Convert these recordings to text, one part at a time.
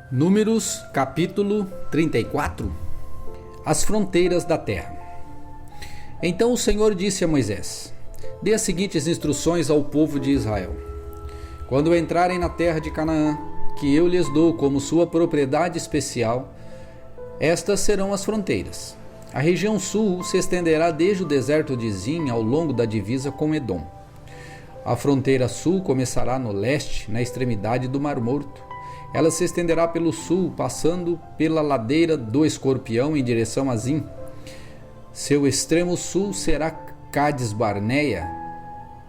Números, capítulo 34. As fronteiras da terra. Então o Senhor disse a Moisés: dê as seguintes instruções ao povo de Israel. Quando entrarem na terra de Canaã, que eu lhes dou como sua propriedade especial, estas serão as fronteiras. A região sul se estenderá desde o deserto de Zin ao longo da divisa com Edom. A fronteira sul começará no leste, na extremidade do Mar Morto. Ela se estenderá pelo sul, passando pela ladeira do Escorpião em direção a Zin. Seu extremo sul será Cades Barneia,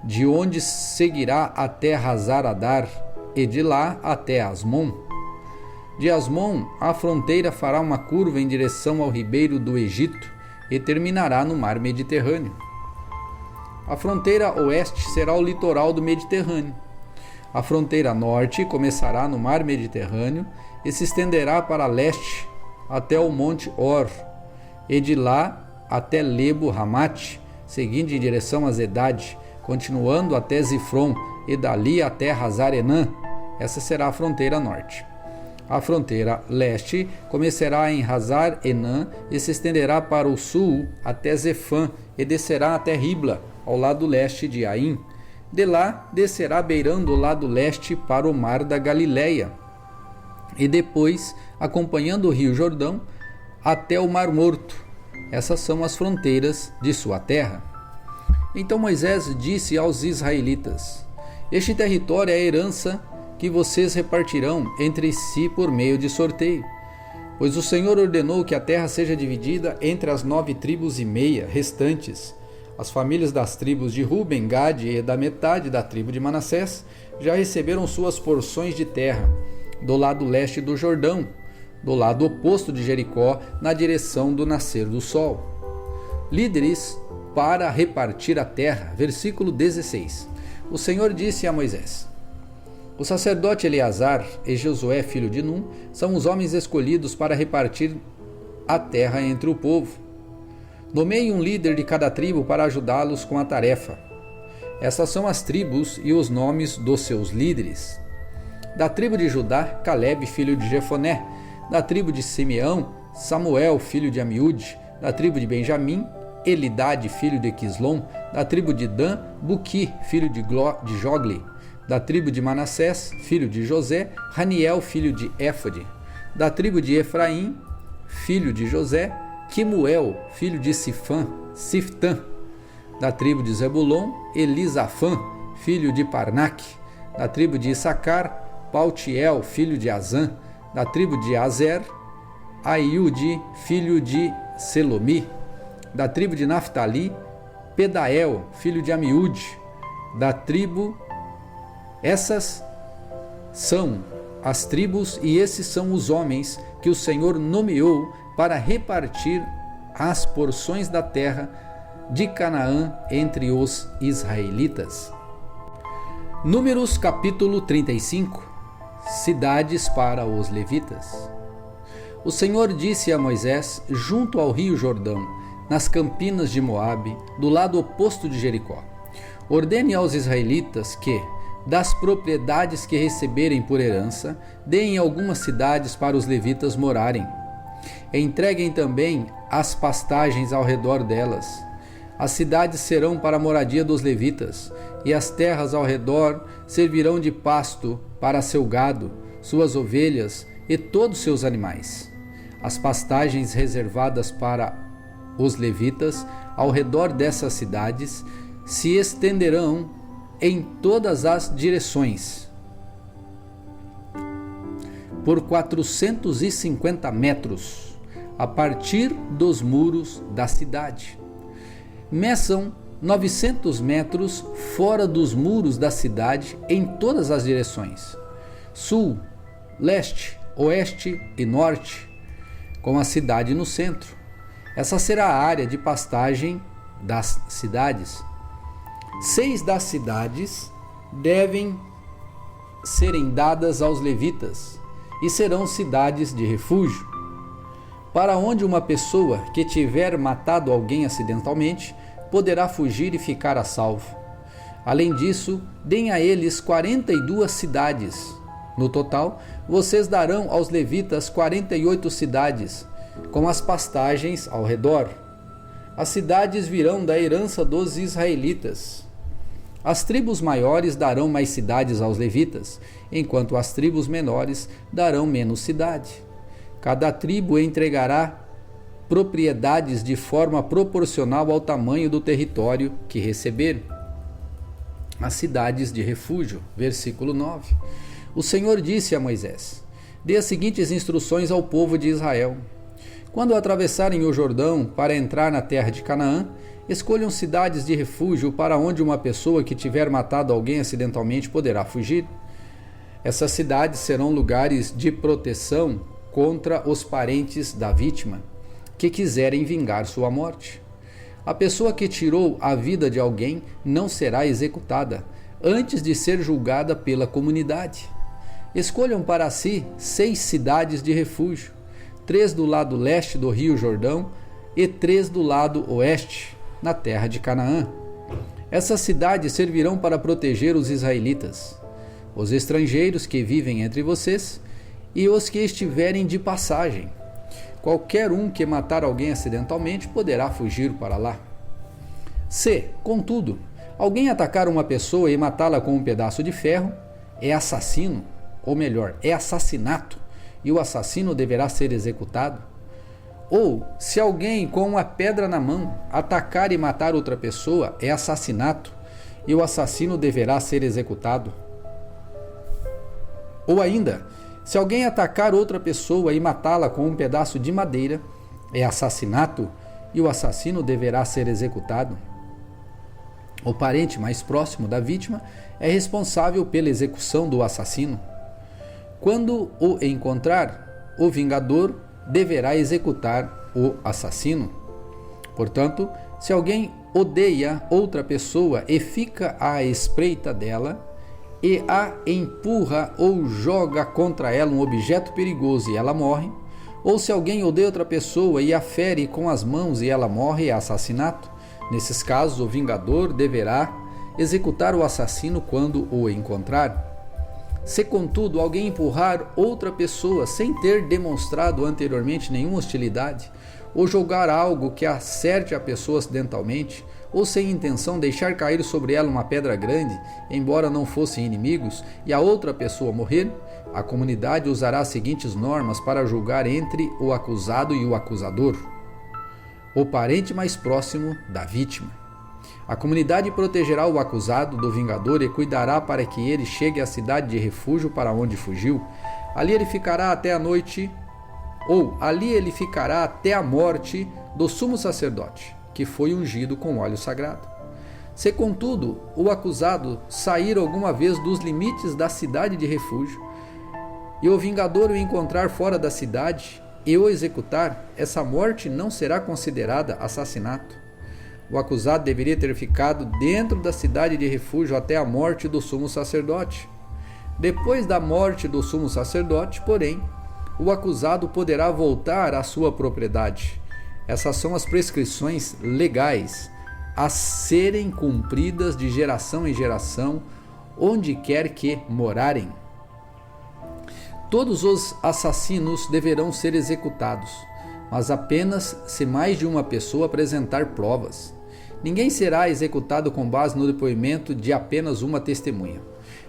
de onde seguirá até Hazar Adar, e de lá até Asmon. De Asmon, a fronteira fará uma curva em direção ao ribeiro do Egito e terminará no mar Mediterrâneo. A fronteira oeste será o litoral do Mediterrâneo. A fronteira norte começará no mar Mediterrâneo e se estenderá para leste até o monte Or, e de lá até Lebo Hamate, seguindo em direção a Zedade, continuando até Zifron e dali até Hazar Enã. Essa será a fronteira norte. A fronteira leste começará em Hazar Enã e se estenderá para o sul até Zefã e descerá até Ribla, ao lado leste de Aim. De lá descerá beirando o lado leste para o mar da Galileia e depois, acompanhando o rio Jordão, até o Mar Morto. Essas são as fronteiras de sua terra. Então Moisés disse aos israelitas: este território é a herança que vocês repartirão entre si por meio de sorteio, pois o Senhor ordenou que a terra seja dividida entre as 9 tribos e meia restantes. As famílias das tribos de Ruben, Gade e da metade da tribo de Manassés já receberam suas porções de terra, do lado leste do Jordão, do lado oposto de Jericó, na direção do nascer do sol. Líderes para repartir a terra. Versículo 16. O Senhor disse a Moisés: o sacerdote Eleazar e Josué, filho de Num, são os homens escolhidos para repartir a terra entre o povo. Nomeie um líder de cada tribo para ajudá-los com a tarefa. Essas são as tribos e os nomes dos seus líderes. Da tribo de Judá, Caleb, filho de Jefoné. Da tribo de Simeão, Samuel, filho de Amiúde. Da tribo de Benjamim, Elidade, filho de Quislom. Da tribo de Dan, Buqui, filho de Jogli. Da tribo de Manassés, filho de José, Raniel, filho de Éfode. Da tribo de Efraim, filho de José, Quimuel, filho de Siftã. Da tribo de Zebulon, Elisafã, filho de Parnaque. Da tribo de Issacar, Paltiel, filho de Azã. Da tribo de Azer, Aiude, filho de Selomi. Da tribo de Naftali, Pedael, filho de Amiúde. Da tribo... Essas são as tribos e esses são os homens que o Senhor nomeou para repartir as porções da terra de Canaã entre os israelitas. Números capítulo 35. Cidades para os levitas. O Senhor disse a Moisés, junto ao rio Jordão, nas campinas de Moabe, do lado oposto de Jericó: ordene aos israelitas que, das propriedades que receberem por herança, deem algumas cidades para os levitas morarem. Entreguem também as pastagens ao redor delas. As cidades serão para a moradia dos levitas, e as terras ao redor servirão de pasto para seu gado, suas ovelhas e todos seus animais. As pastagens reservadas para os levitas ao redor dessas cidades se estenderão em todas as direções, por 450 metros, a partir dos muros da cidade. Meçam 900 metros fora dos muros da cidade em todas as direções, sul, leste, oeste e norte, com a cidade no centro. Essa será a área de pastagem das cidades. 6 das cidades devem serem dadas aos levitas e serão cidades de refúgio, para onde uma pessoa que tiver matado alguém acidentalmente poderá fugir e ficar a salvo. Além disso, deem a eles 42 cidades No total, vocês darão aos levitas 48 cidades, com as pastagens ao redor. As cidades virão da herança dos israelitas. As tribos maiores darão mais cidades aos levitas, enquanto as tribos menores darão menos cidade. Cada tribo entregará propriedades de forma proporcional ao tamanho do território que receber. As cidades de refúgio. Versículo 9. O Senhor disse a Moisés: dê as seguintes instruções ao povo de Israel. Quando atravessarem o Jordão para entrar na terra de Canaã, escolham cidades de refúgio para onde uma pessoa que tiver matado alguém acidentalmente poderá fugir. Essas cidades serão lugares de proteção contra os parentes da vítima que quiserem vingar sua morte. A pessoa que tirou a vida de alguém não será executada antes de ser julgada pela comunidade. Escolham para si 6 cidades de refúgio, 3 do lado leste do rio Jordão e 3 do lado oeste, na terra de Canaã. Essas cidades servirão para proteger os israelitas, os estrangeiros que vivem entre vocês e os que estiverem de passagem. Qualquer um que matar alguém acidentalmente poderá fugir para lá. Se, contudo, alguém atacar uma pessoa e matá-la com um pedaço de ferro, é assassino, ou melhor, é assassinato, e o assassino deverá ser executado. Ou, se alguém com uma pedra na mão atacar e matar outra pessoa, é assassinato, e o assassino deverá ser executado. Ou ainda, se alguém atacar outra pessoa e matá-la com um pedaço de madeira, é assassinato e o assassino deverá ser executado. O parente mais próximo da vítima é responsável pela execução do assassino. Quando o encontrar, o vingador deverá executar o assassino. Portanto, se alguém odeia outra pessoa e fica à espreita dela, e a empurra ou joga contra ela um objeto perigoso e ela morre, ou se alguém odeia outra pessoa e a fere com as mãos e ela morre, é assassinato. Nesses casos, o vingador deverá executar o assassino quando o encontrar. Se, contudo, alguém empurrar outra pessoa sem ter demonstrado anteriormente nenhuma hostilidade, ou jogar algo que acerte a pessoa acidentalmente, ou sem intenção deixar cair sobre ela uma pedra grande, embora não fossem inimigos, e a outra pessoa morrer, a comunidade usará as seguintes normas para julgar entre o acusado e o acusador: o parente mais próximo da vítima. A comunidade protegerá o acusado do vingador e cuidará para que ele chegue à cidade de refúgio para onde fugiu. Ali ele ficará até a noite, ou ali ele ficará até a morte do sumo sacerdote, que foi ungido com óleo sagrado. Se, contudo, o acusado sair alguma vez dos limites da cidade de refúgio, e o vingador o encontrar fora da cidade e o executar, essa morte não será considerada assassinato. O acusado deveria ter ficado dentro da cidade de refúgio até a morte do sumo sacerdote. Depois da morte do sumo sacerdote, porém, o acusado poderá voltar à sua propriedade. Essas são as prescrições legais a serem cumpridas de geração em geração, onde quer que morarem. Todos os assassinos deverão ser executados, mas apenas se mais de uma pessoa apresentar provas. Ninguém será executado com base no depoimento de apenas uma testemunha.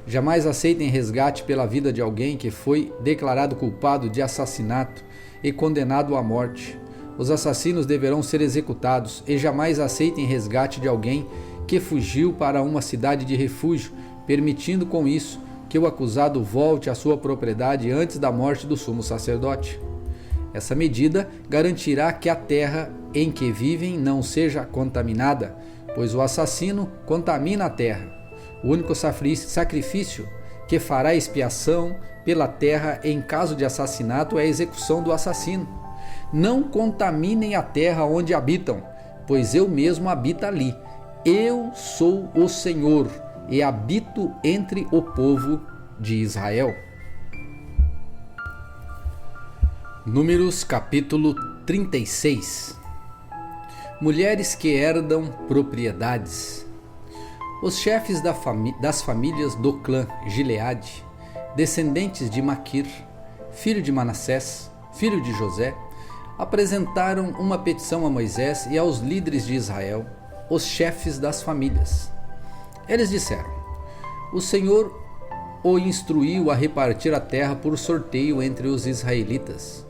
Jamais aceitem resgate pela vida de alguém que foi declarado culpado de assassinato e condenado à morte. Os assassinos deverão ser executados e jamais aceitem resgate de alguém que fugiu para uma cidade de refúgio, permitindo com isso que o acusado volte à sua propriedade antes da morte do sumo sacerdote. Essa medida garantirá que a terra em que vivem não seja contaminada, pois o assassino contamina a terra. O único sacrifício que fará expiação pela terra em caso de assassinato é a execução do assassino. Não contaminem a terra onde habitam, pois eu mesmo habito ali. Eu sou o Senhor e habito entre o povo de Israel. Números capítulo 36. Mulheres que herdam propriedades. Os chefes das famílias do clã Gileade descendentes de Maquir, filho de Manassés, filho de José, apresentaram uma petição a Moisés e aos líderes de Israel, os chefes das famílias. Eles disseram: o Senhor o instruiu a repartir a terra por sorteio entre os israelitas.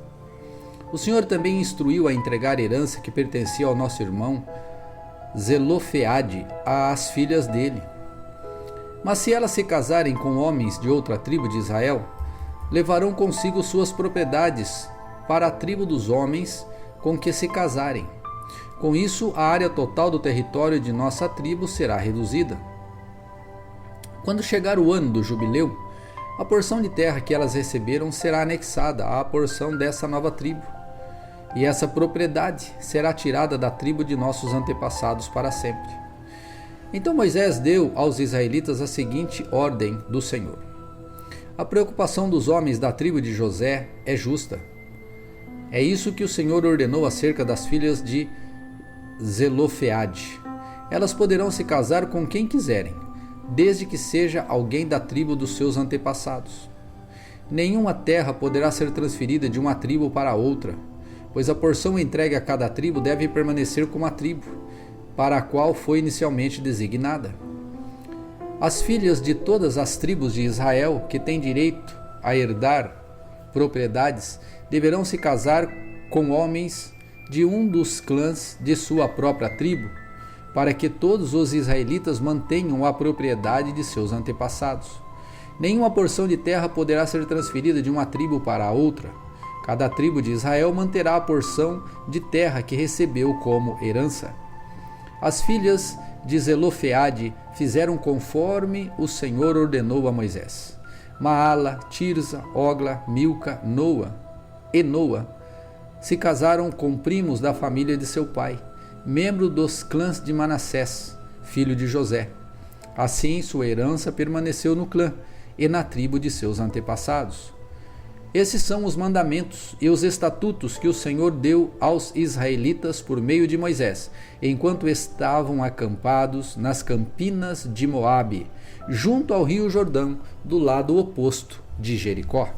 O Senhor também instruiu a entregar a herança que pertencia ao nosso irmão Zelofeade às filhas dele. Mas se elas se casarem com homens de outra tribo de Israel, levarão consigo suas propriedades para a tribo dos homens com que se casarem. Com isso, a área total do território de nossa tribo será reduzida. Quando chegar o ano do jubileu, a porção de terra que elas receberam será anexada à porção dessa nova tribo, e essa propriedade será tirada da tribo de nossos antepassados para sempre. Então Moisés deu aos israelitas a seguinte ordem do Senhor: a preocupação dos homens da tribo de José é justa. É isso que o Senhor ordenou acerca das filhas de Zelofeade. Elas poderão se casar com quem quiserem, desde que seja alguém da tribo dos seus antepassados. Nenhuma terra poderá ser transferida de uma tribo para outra, pois a porção entregue a cada tribo deve permanecer com a tribo para a qual foi inicialmente designada. As filhas de todas as tribos de Israel que têm direito a herdar propriedades deverão se casar com homens de um dos clãs de sua própria tribo, para que todos os israelitas mantenham a propriedade de seus antepassados. Nenhuma porção de terra poderá ser transferida de uma tribo para a outra. Cada tribo de Israel manterá a porção de terra que recebeu como herança. As filhas de Zelofeade fizeram conforme o Senhor ordenou a Moisés. Maala, Tirza, Ogla, Milca, Noa e Noa se casaram com primos da família de seu pai, membro dos clãs de Manassés, filho de José. Assim, sua herança permaneceu no clã e na tribo de seus antepassados. Esses são os mandamentos e os estatutos que o Senhor deu aos israelitas por meio de Moisés, enquanto estavam acampados nas campinas de Moabe, junto ao rio Jordão, do lado oposto de Jericó.